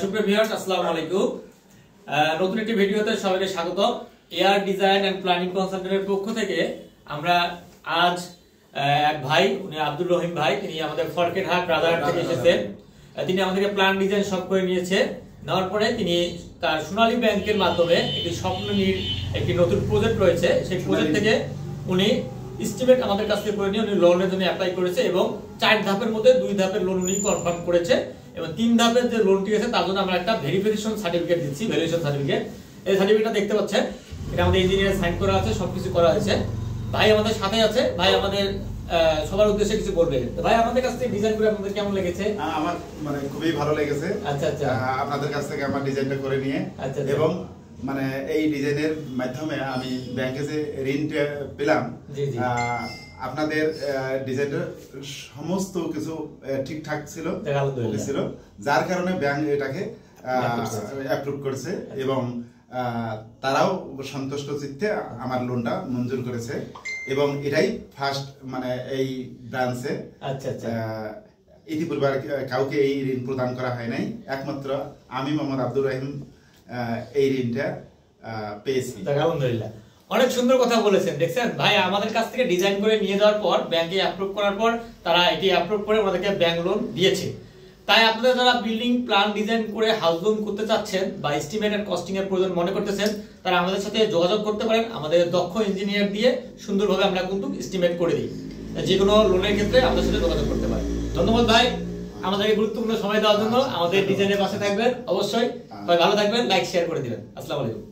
সুপ্রিয় ভিউয়ার্স, আসসালামু আলাইকুম। নতুন একটি ভিডিওতে সবাইকে স্বাগত। এয়ার ডিজাইন এন্ড প্ল্যানিং কনসালটেন্টের পক্ষ থেকে আমরা আজ এক ভাই, উনি আব্দুর রহিম ভাই, তিনি আমাদের ফরকেটহাট রাজারহাট থেকে এসেছেন। তিনি আমাদেরকে প্ল্যান ডিজাইন সব করে নিয়েছে। নেওয়ার পরে তিনি তার সোনালী ব্যাংকের মাধ্যমে একটি স্বপ্ননীর একটি নতুন প্রজেক্ট রয়েছে, সেই প্রজেক্ট থেকে উনি এস্টিমেট আমাদের কাছ থেকে করে নিয়ে উনি লোনের জন্য অ্যাপ্লাই করেছে এবং 4 ধাপের মধ্যে 2 ধাপের লোন উনি কনফার্ম করেছে এবং 3 ধাপের যে লোনটি আছে তার জন্য আমরা একটা ভেরিফিকেশন সার্টিফিকেট দিচ্ছি, ভ্যালুয়েশন সার্টিফিকেট। এই সার্টিফিকেটটা দেখতে পাচ্ছেন, এটা আমাদের ইঞ্জিনিয়ার সাইন করা আছে, সবকিছু করা হয়েছে। ভাই আমাদের সাথে আছে, ভাই আমাদের সবার উদ্দেশ্যে কিছু বলবে। ভাই আমাদের কাছ থেকে ডিজাইন করে আপনাদের কেমন লেগেছে? আমার মানে খুবই ভালো লেগেছে। আচ্ছা আচ্ছা, আপনাদের কাছ থেকে আমার ডিজাইনটা করে নিয়ে আচ্ছা, এবং মানে এই ডিজাইনের মাধ্যমে আমি ব্যাংকে যে ঋণটা পেলাম, আপনাদের ডিজাইনের সমস্ত কিছু ঠিকঠাক ছিল, যার কারণে ব্যাংক এটাকে অ্যাপ্রুভ করেছে এবং তারাও সন্তুষ্ট চিত্তে আমার লোনটা মঞ্জুর করেছে এবং এটাই ফার্স্ট মানে এই ব্রাঞ্চে। আচ্ছা আচ্ছা, ইতিপূর্বে কাউকে এই ঋণ প্রদান করা হয় নাই, একমাত্র আমি মোহাম্মদ আব্দুর রহিম এই ঋণটা পেয়েছি। আলহামদুলিল্লাহ, অনেক সুন্দর কথা বলেছেন। দেখছেন ভাই, আমাদের কাছ থেকে ডিজাইন করে নিয়ে যাওয়ার পর ব্যাংকে অ্যাপ্রুভ করার পর তারা এটি অ্যাপ্রুভ করে আমাদেরকে ব্যাংক লোন দিয়েছে। তাই আপনারা যারা বিল্ডিং প্ল্যান ডিজাইন করে হাউস লোন করতে চাচ্ছেন বা এস্টিমেট এন্ড কস্টিং এর প্রয়োজন মনে করতেছেন, তারা আমাদের সাথে যোগাযোগ করতে পারেন। আমাদের দক্ষ ইঞ্জিনিয়ার দিয়ে সুন্দরভাবে আমরা কিন্তু এস্টিমেট করে দিই। যে কোনো লোনের ক্ষেত্রে আমাদের সাথে যোগাযোগ করতে পারেন। ধন্যবাদ ভাই আমাদেরকে গুরুত্বপূর্ণ সময় দেওয়ার জন্য। আমাদের ডিজাইনের পাশে থাকবেন অবশ্যই। ভালো থাকবেন, লাইক শেয়ার করে দিবেন। আসসালামু আলাইকুম।